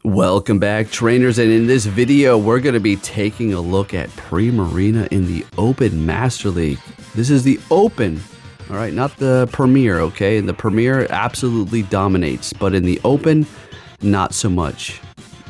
Welcome back, trainers, and in this video we're going to be taking a look at Primarina in the Open Master League. This is the Open, all right, not the Premier, okay? And the Premier absolutely dominates, but in the Open, not so much.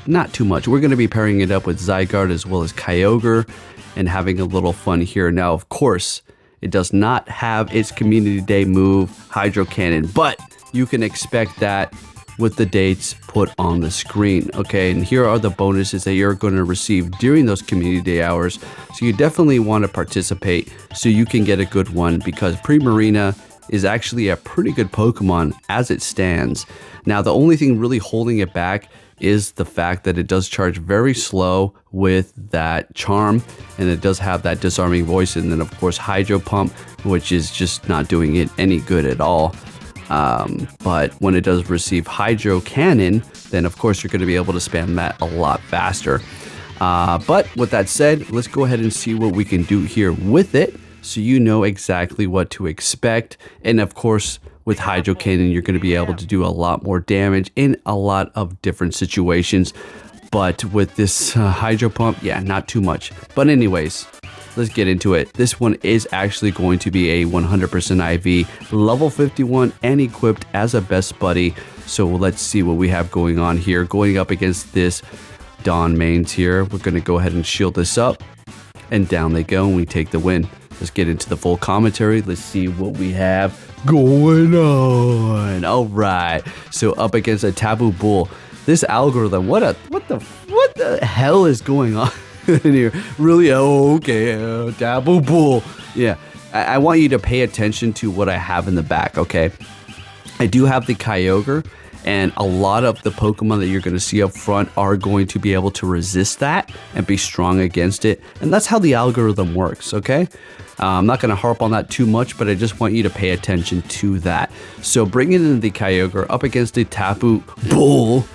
Not too much. We're going to be pairing it up with Zygarde as well as Kyogre and having a little fun here. Now, of course, it does not have its Community Day move, Hydro Cannon, but you can expect that with the dates put on the screen. Okay, and here are the bonuses that you're going to receive during those Community Day hours. So you definitely want to participate so you can get a good one, because Primarina is actually a pretty good Pokemon as it stands. Now, the only thing really holding it back is the fact that it does charge very slow with that charm, and it does have that disarming voice, and then of course Hydro Pump, which is just not doing it any good at all. But when it does receive Hydro Cannon, then of course you're going to be able to spam that a lot faster. But with that said, let's go ahead and see what we can do here with it, so you know exactly what to expect. And of course, with Hydro Cannon, you're going to be able to do a lot more damage in a lot of different situations. But with this Hydro Pump, yeah, not too much. But anyways, let's get into it. This one is actually going to be a 100% IV, level 51, and equipped as a best buddy. So let's see what we have going on here. Going up against this Dawn mains here, we're going to go ahead and shield this up. And down they go, and we take the win. Let's get into the full commentary. Let's see what we have going on. All right. So up against a Taboo Bull. This algorithm, what the hell is going on in here? Really? Oh, okay. Taboo Bull. Yeah. I want you to pay attention to what I have in the back, okay? I do have the Kyogre, and a lot of the Pokemon that you're going to see up front are going to be able to resist that and be strong against it. And that's how the algorithm works, okay? I'm not going to harp on that too much, but I just want you to pay attention to that. So bringing in the Kyogre up against the Taboo Bull-ish.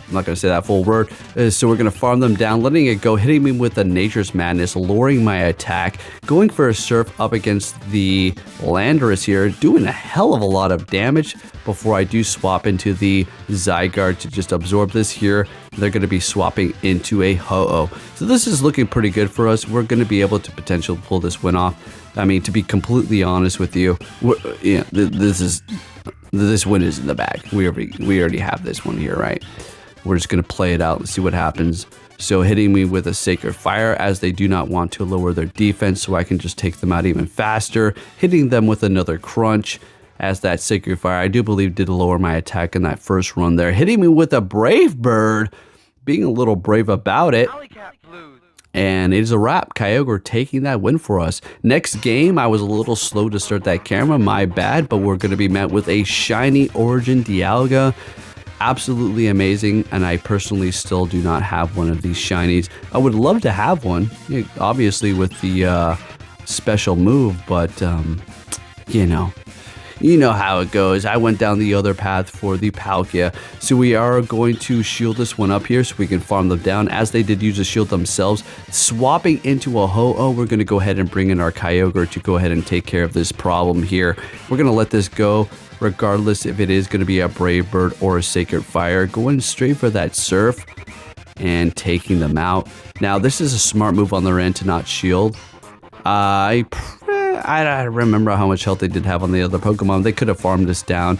I'm not going to say that full word. So we're going to farm them down, letting it go, hitting me with a Nature's Madness, lowering my attack, going for a Surf up against the Landorus here, doing a hell of a lot of damage before I do swap into the Zygarde to just absorb this here. They're going to be swapping into a Ho-Oh. So this is looking pretty good for us. We're going to be able to potentially pull this win off. I mean, to be completely honest with you, this win is in the bag. We already have this one here, right? We're just going to play it out and see what happens. So hitting me with a Sacred Fire, as they do not want to lower their defense, so I can just take them out even faster. Hitting them with another Crunch, as that Sacred Fire, I do believe, did lower my attack in that first run there. Hitting me with a Brave Bird, being a little brave about it. And it is a wrap. Kyogre taking that win for us. Next game, I was a little slow to start that camera, my bad, but we're going to be met with a shiny Origin Dialga. Absolutely amazing, and I personally still do not have one of these shinies. I would love to have one, obviously with the special move, but you know how it goes. I went down the other path for the Palkia, so we are going to shield this one up here so we can farm them down, as they did use a shield themselves. Swapping into a Ho-Oh, we're going to go ahead and bring in our Kyogre to go ahead and take care of this problem here. We're going to let this go, regardless if it is going to be a Brave Bird or a Sacred Fire. Going straight for that Surf and taking them out. Now, this is a smart move on their end to not shield. I remember how much health they did have on the other Pokemon. They could have farmed this down.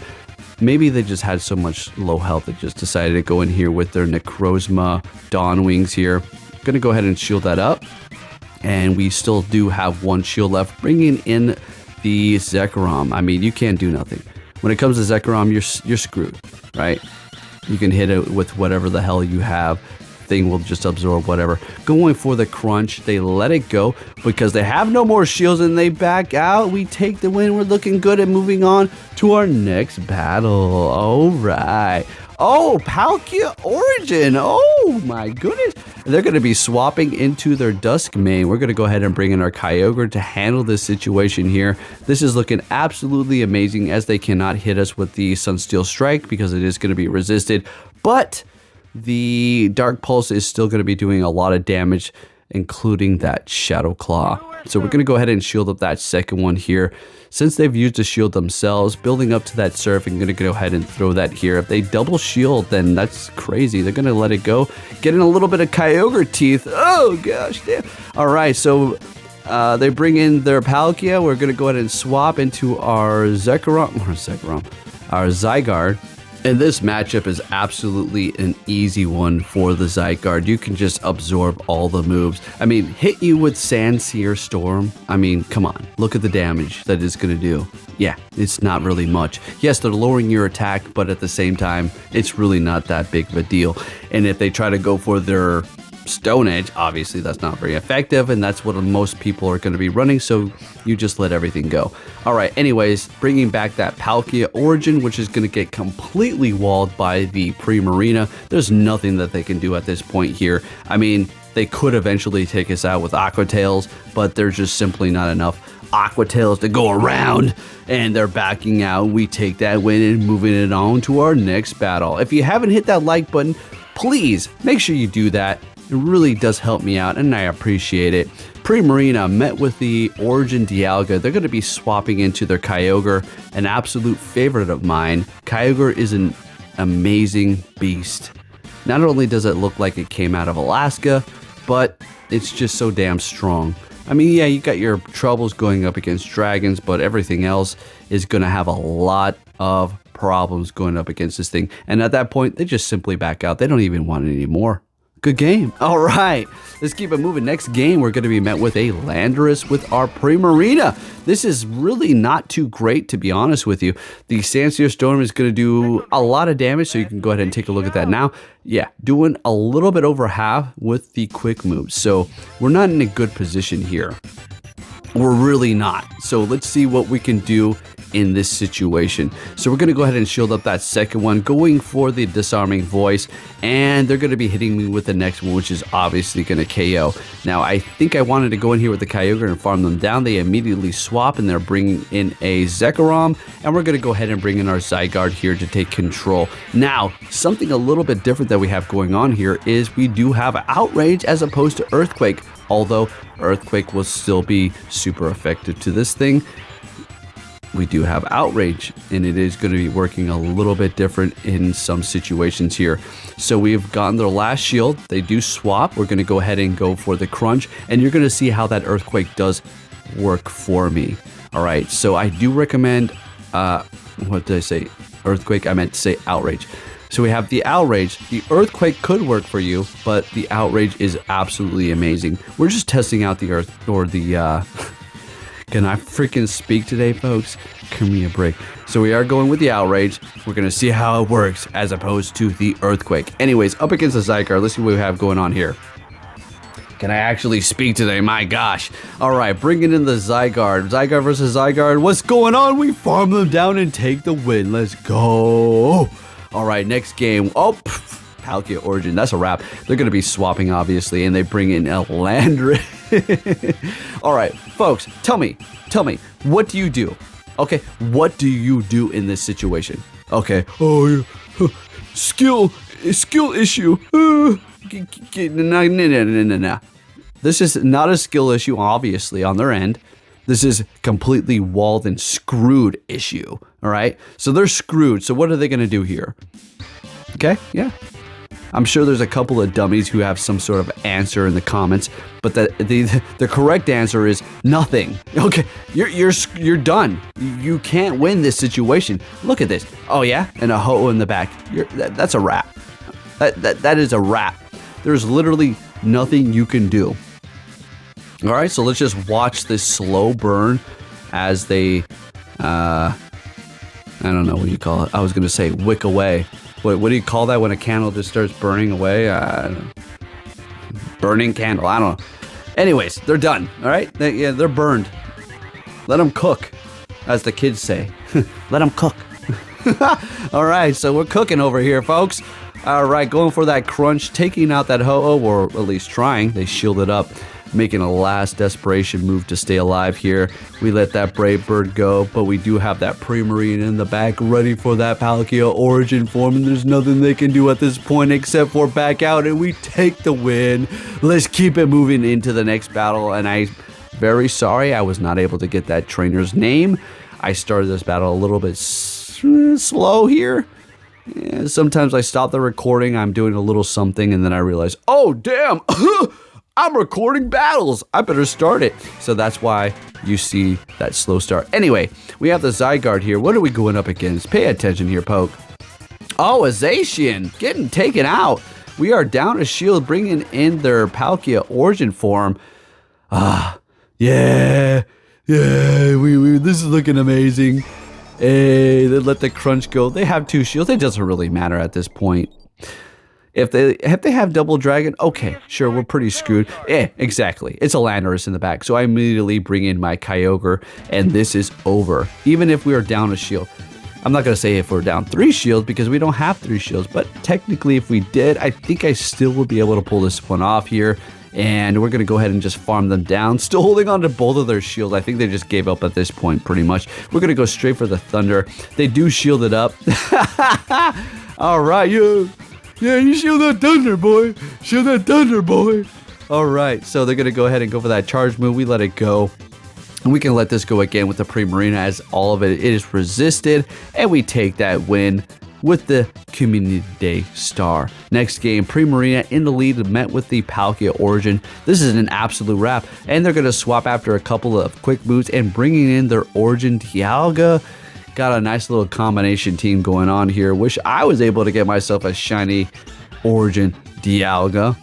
Maybe they just had so much low health, they just decided to go in here with their Necrozma Dawn Wings here. Gonna go ahead and shield that up. And we still do have one shield left. Bringing in the Zekrom. I mean, you can't do nothing. When it comes to Zekrom, you're screwed, right? You can hit it with whatever the hell you have. Thing will just absorb whatever. Going for the Crunch, they let it go because they have no more shields and they back out. We take the win. We're looking good and moving on to our next battle. All right. Oh, Palkia Origin. Oh my goodness. They're going to be swapping into their Dusk main. We're going to go ahead and bring in our Kyogre to handle this situation here. This is looking absolutely amazing, as they cannot hit us with the Sunsteel Strike because it is going to be resisted. But the Dark Pulse is still going to be doing a lot of damage including that Shadow Claw. So we're going to go ahead and shield up that second one here. Since they've used a shield themselves, building up to that surf, I'm going to go ahead and throw that here. If they double shield, then that's crazy. They're going to let it go. Getting a little bit of Kyogre teeth. Oh, gosh, damn. All right, so they bring in their Palkia. We're going to go ahead and swap into our our Zygarde. And this matchup is absolutely an easy one for the Zygarde. You can just absorb all the moves. I mean, hit you with Sandsear Storm. I mean, come on. Look at the damage that it's going to do. Yeah, it's not really much. Yes, they're lowering your attack, but at the same time, it's really not that big of a deal. And if they try to go for their Stone Edge, obviously that's not very effective, and that's what most people are going to be running, so you just let everything go. Alright, anyways, bringing back that Palkia Origin, which is going to get completely walled by the Primarina. There's nothing that they can do at this point here. I mean, they could eventually take us out with Aqua Tails, but there's just simply not enough Aqua Tails to go around, and they're backing out. We take that win and moving it on to our next battle. If you haven't hit that like button, please make sure you do that. It really does help me out, and I appreciate it. Primarina met with the Origin Dialga. They're going to be swapping into their Kyogre, an absolute favorite of mine. Kyogre is an amazing beast. Not only does it look like it came out of Alaska, but it's just so damn strong. I mean, yeah, you got your troubles going up against dragons, but everything else is going to have a lot of problems going up against this thing. And at that point, they just simply back out. They don't even want it anymore. Good game. All right, let's keep it moving. Next game, we're going to be met with a Landorus with our Primarina. This is really not too great, to be honest with you. The Sandsear Storm is going to do a lot of damage, so you can go ahead and take a look at that now. Yeah, doing a little bit over half with the quick moves, so we're not in a good position here. We're really not. So let's see what we can do in this situation. So we're going to go ahead and shield up that second one, going for the Disarming Voice, and they're going to be hitting me with the next one, which is obviously going to KO. Now, I think I wanted to go in here with the Kyogre and farm them down. They immediately swap, and they're bringing in a Zekrom, and we're going to go ahead and bring in our Zygarde here to take control. Now, something a little bit different that we have going on here is we do have Outrage as opposed to Earthquake, although Earthquake will still be super effective to this thing. We do have Outrage, and it is going to be working a little bit different in some situations here. So we've gotten their last shield. They do swap. We're going to go ahead and go for the Crunch, and you're going to see how that Earthquake does work for me. All right, so I do recommend, what did I say? Earthquake, I meant to say Outrage. So we have the Outrage. The Earthquake could work for you, but the Outrage is absolutely amazing. We're just testing out the Can I freaking speak today, folks? Give me a break. So we are going with the Outrage. We're going to see how it works as opposed to the Earthquake. Anyways, up against the Zygarde, let's see what we have going on here. Can I actually speak today? My gosh. All right, bringing in the Zygarde. Zygarde versus Zygarde. What's going on? We farm them down and take the win. Let's go. All right, next game. Oh, Palkia Origin. That's a wrap. They're going to be swapping, obviously, and they bring in a Landorus. All right, folks, tell me, what do you do? Okay, what do you do in this situation? Okay, oh, skill issue. No. This is not a skill issue, obviously, on their end. This is completely walled and screwed issue, all right? So they're screwed, so what are they going to do here? Okay, yeah. I'm sure there's a couple of dummies who have some sort of answer in the comments, but the correct answer is nothing. Okay, you're done. You can't win this situation. Look at this. Oh yeah, and a Ho-Oh in the back. That's a wrap. That is a wrap. There's literally nothing you can do. All right, so let's just watch this slow burn as they, I don't know what you call it. I was gonna say wick away. What do you call that when a candle just starts burning away? Burning candle, I don't know. Anyways, they're done, all right? They're burned. Let them cook, as the kids say. Let them cook. All right, so we're cooking over here, folks. All right, going for that Crunch, taking out that Ho-Oh, or at least trying. They shielded up. making a last desperation move to stay alive here. We let that Brave Bird go, but we do have that Primarina in the back ready for that Palkia origin form, and there's nothing they can do at this point except for back out, and we take the win. Let's keep it moving into the next battle, and I'm very sorry I was not able to get that trainer's name. I started this battle a little bit slow here. Yeah, sometimes I stop the recording, I'm doing a little something, and then I realize, oh damn, I'm recording battles. I better start it. So that's why you see that slow start. Anyway, we have the Zygarde here. What are we going up against? Pay attention here, Poke. Oh, a Zacian getting taken out. We are down a shield, bringing in their Palkia origin form. Yeah, this is looking amazing. Hey, they let the crunch go. They have 2 shields. It doesn't really matter at this point. If they have double dragon, okay, sure, we're pretty screwed. Exactly. It's a Landorus in the back. So I immediately bring in my Kyogre, and this is over. Even if we are down a shield. I'm not going to say if we're down 3 shields because we don't have 3 shields. But technically, if we did, I think I still would be able to pull this one off here. And we're going to go ahead and just farm them down. Still holding on to both of their shields. I think they just gave up at this point pretty much. We're going to go straight for the Thunder. They do shield it up. All right, yeah, you shield that Thunder, boy. Shield that Thunder, boy. All right, so they're going to go ahead and go for that charge move. We let it go. And we can let this go again with the Primarina, as all of it is resisted. And we take that win with the Community Day star. Next game, Primarina in the lead, met with the Palkia origin. This is an absolute wrap, and they're going to swap after a couple of quick moves and bringing in their origin Dialga. Got a nice little combination team going on here. Wish I was able to get myself a shiny origin Dialga.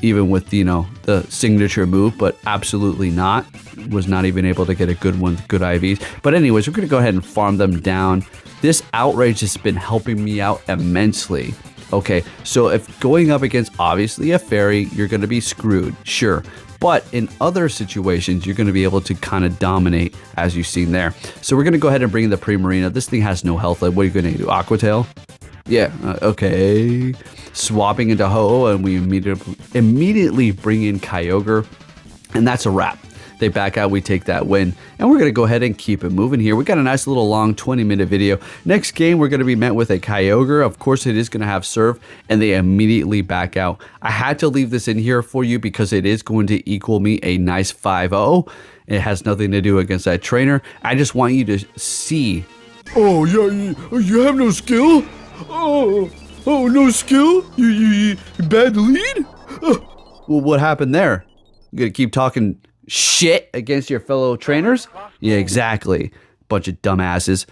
Even with, the signature move, but absolutely not. Was not even able to get a good one with good IVs. But anyways, we're going to go ahead and farm them down. This outrage has been helping me out immensely. Okay, so if going up against, obviously, a fairy, you're going to be screwed, sure. But in other situations, you're going to be able to kind of dominate, as you've seen there. So we're going to go ahead and bring in the Primarina. This thing has no health. What are you going to do, Aqua Tail? Yeah, okay. Swapping into Ho-Oh, and we immediately bring in Kyogre, and that's a wrap. They back out, we take that win, and we're going to go ahead and keep it moving here. We got a nice little long 20-minute video. Next game, we're going to be met with a Kyogre. Of course, it is going to have Surf, and they immediately back out. I had to leave this in here for you because it is going to equal me a nice 5-0. It has nothing to do against that trainer. I just want you to see. Oh, yeah, you have no skill? Oh, no skill? You bad lead? Well, what happened there? You going to keep talking shit against your fellow trainers? Yeah, exactly. Bunch of dumbasses.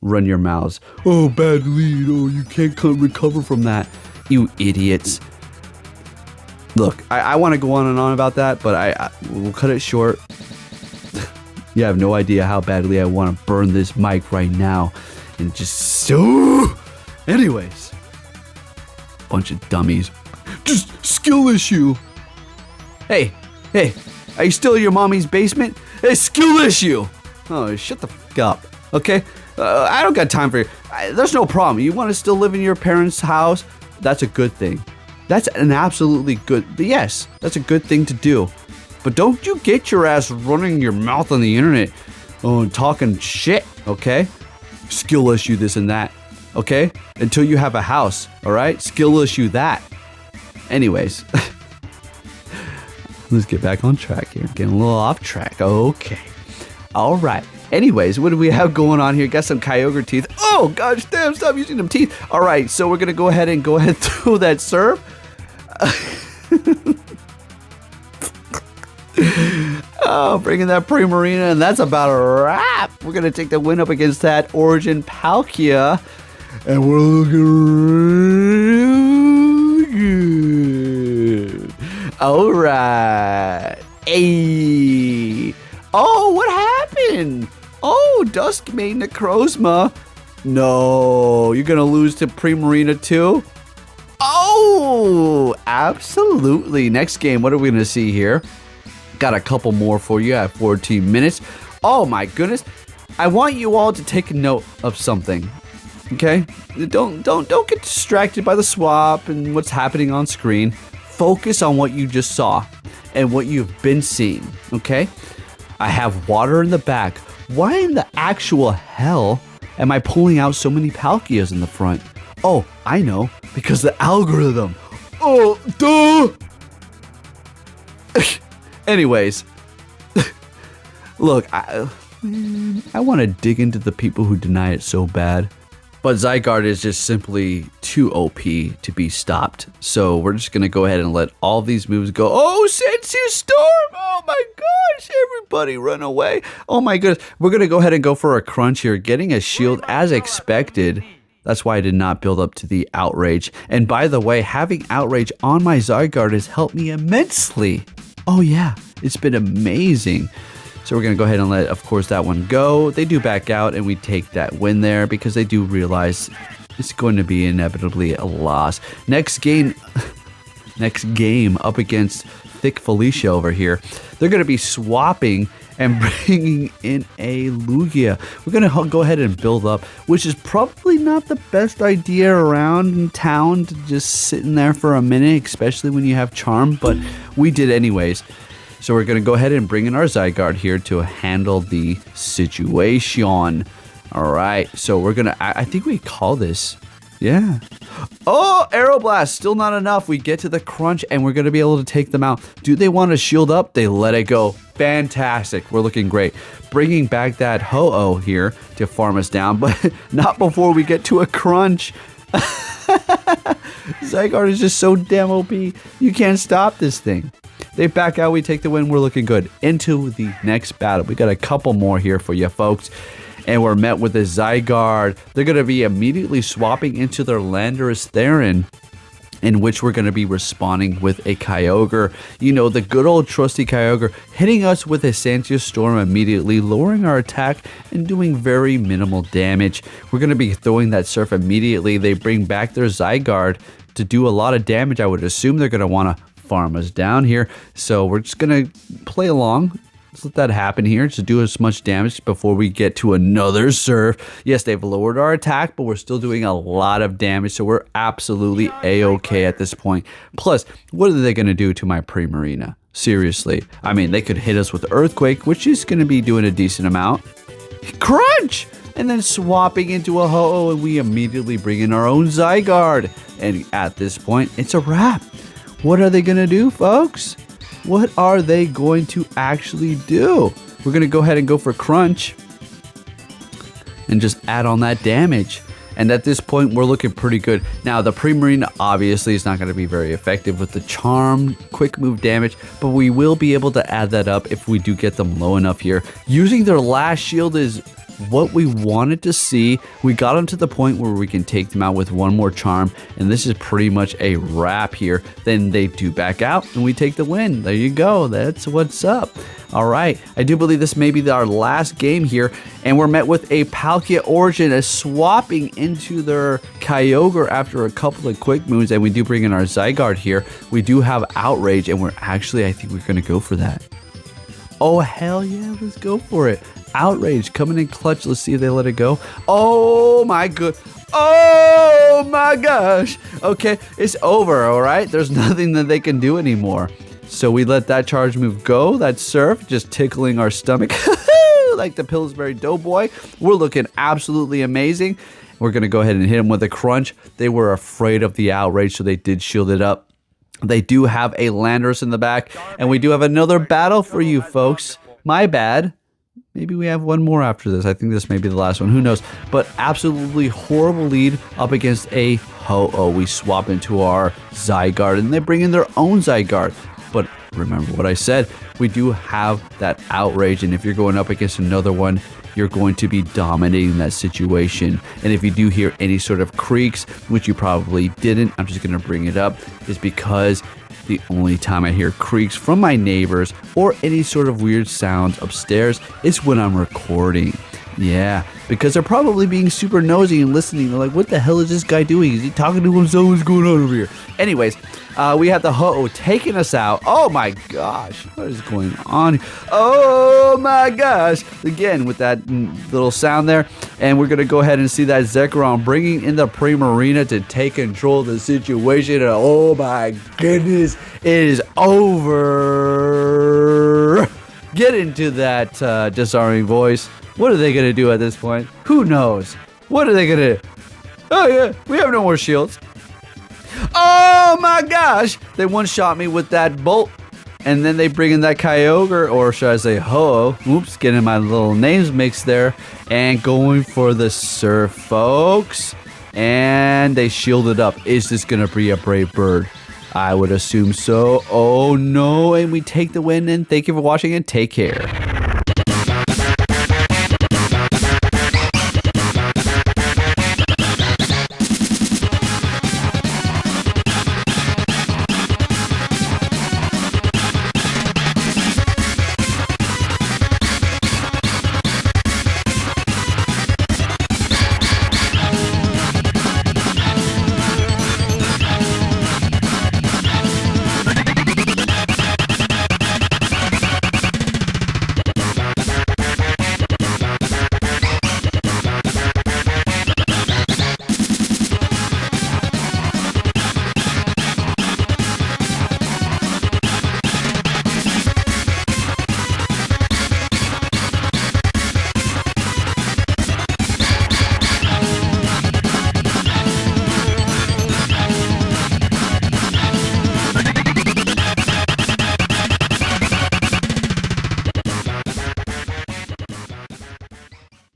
Run your mouths. Oh, bad lead. Oh, you can't recover from that. You idiots. Look, I want to go on and on about that, but we'll cut it short. You have no idea how badly I want to burn this mic right now. And just so... Anyways. Bunch of dummies. Just skill issue. Hey. Are you still in your mommy's basement? Hey, skill issue. Oh, shut the f*** up, okay? I don't got time for you. There's no problem. You want to still live in your parents' house? That's a good thing. That's an absolutely good... Yes, that's a good thing to do. But don't you get your ass running your mouth on the internet and talking shit, okay? Skill issue this and that, okay? Until you have a house, all right? Skill issue that. Anyways... Let's get back on track here. Getting a little off track. Okay. All right. Anyways, what do we have going on here? Got some Kyogre teeth. Oh, gosh damn. Stop using them teeth. All right. So we're going to go ahead through that serve. Bringing that Primarina. And that's about a wrap. We're going to take the win up against that Origin Palkia. And we're looking good. All right. Hey. Oh, what happened? Oh, Dusk made Necrozma. No, you're going to lose to Primarina too? Oh, absolutely. Next game, what are we going to see here? Got a couple more for you at 14 minutes. Oh my goodness. I want you all to take a note of something. Okay? Don't get distracted by the swap and what's happening on screen. focus on what you just saw and what you've been seeing, okay? I have water in the back. Why in the actual hell am I pulling out so many Palkias in the front? Oh, I know, because the algorithm. Oh, duh! Anyways, look, I want to dig into the people who deny it so bad. But Zygarde is just simply too OP to be stopped. So we're just going to go ahead and let all these moves go. Oh, Sensu Storm! Oh my gosh, everybody run away. Oh my goodness. We're going to go ahead and go for a crunch here, getting a shield as expected. That's why I did not build up to the Outrage. And by the way, having Outrage on my Zygarde has helped me immensely. Oh yeah, it's been amazing. So we're going to go ahead and let, of course, that one go. They do back out, and we take that win there because they do realize it's going to be inevitably a loss. Next game up against Thick Felicia over here. They're going to be swapping and bringing in a Lugia. We're going to go ahead and build up, which is probably not the best idea around in town to just sit in there for a minute, especially when you have Charm, but we did anyways. So we're going to go ahead and bring in our Zygarde here to handle the situation. All right. So we're going to, I think we call this. Yeah. Oh, Aeroblast. Still not enough. We get to the crunch and we're going to be able to take them out. Do they want to shield up? They let it go. Fantastic. We're looking great. Bringing back that Ho-Oh here to farm us down, but not before we get to a crunch. Zygarde is just so damn OP. You can't stop this thing. They back out, we take the win, we're looking good. Into the next battle. We got a couple more here for you folks. And we're met with a Zygarde. They're going to be immediately swapping into their Landorus Theron, in which we're going to be responding with a Kyogre. You know, the good old trusty Kyogre hitting us with a Sensu Storm immediately, lowering our attack and doing very minimal damage. We're going to be throwing that Surf immediately. They bring back their Zygarde to do a lot of damage. I would assume they're going to want to farm us down here. So we're just going to play along. Let's let that happen here to do as much damage before we get to another Surf. Yes, they've lowered our attack, but we're still doing a lot of damage, so we're absolutely A-okay at this point. Plus, what are they going to do to my Primarina? Seriously. I mean, they could hit us with Earthquake, which is going to be doing a decent amount. Crunch! And then swapping into a Ho-Oh, and we immediately bring in our own Zygarde. And at this point, it's a wrap. What are they going to do, folks? What are they going to actually do? We're going to go ahead and go for Crunch and just add on that damage. And at this point, we're looking pretty good. Now, the Primarina obviously is not going to be very effective with the Charm, quick move damage, but we will be able to add that up if we do get them low enough here. Using their last shield is what we wanted to see. We got them to the point where we can take them out with one more Charm, and this is pretty much a wrap here. Then they do back out, and we take the win. There you go. That's what's up. All right. I do believe this may be our last game here, and we're met with a Palkia Origin as swapping into their Kyogre after a couple of quick moves, and we do bring in our Zygarde here. We do have Outrage, and we're actually, I think we're going to go for that. Oh, hell yeah. Let's go for it. Outrage coming in clutch. Let's see if they let it go. Oh my good. Oh my gosh. Okay, it's over, all right? There's nothing that they can do anymore. So we let that charge move go. That Surf just tickling our stomach like the Pillsbury Doughboy. We're looking absolutely amazing. We're going to go ahead and hit them with a Crunch. They were afraid of the Outrage, so they did shield it up. They do have a Landorus in the back, and we do have another battle for you folks. My bad. Maybe we have one more after this. I think this may be the last one. Who knows? But absolutely horrible lead up against a Ho-Oh. We swap into our Zygarde, and they bring in their own Zygarde. But remember what I said. We do have that Outrage, and if you're going up against another one, you're going to be dominating that situation. And if you do hear any sort of creaks, which you probably didn't, I'm just going to bring it up, is because the only time I hear creaks from my neighbors or any sort of weird sounds upstairs is when I'm recording. Yeah, because they're probably being super nosy and listening. They're like, what the hell is this guy doing? Is he talking to himself? What's going on over here? Anyways, we have the Ho-Oh taking us out. Oh my gosh, what is going on? Oh my gosh. Again, with that little sound there. And we're going to go ahead and see that Zekrom bringing in the Primarina to take control of the situation. And oh my goodness, it is over. Get into that disarming voice. What are they going to do at this point? Who knows? What are they going to do? Oh yeah, we have no more shields. Oh my gosh! They one-shot me with that bolt. And then they bring in that Kyogre, or should I say Ho-Oh. Oops, getting my little names mixed there. And going for the Surf, folks. And they shielded up. Is this going to be a Brave Bird? I would assume so. Oh no, and we take the win. And thank you for watching and take care.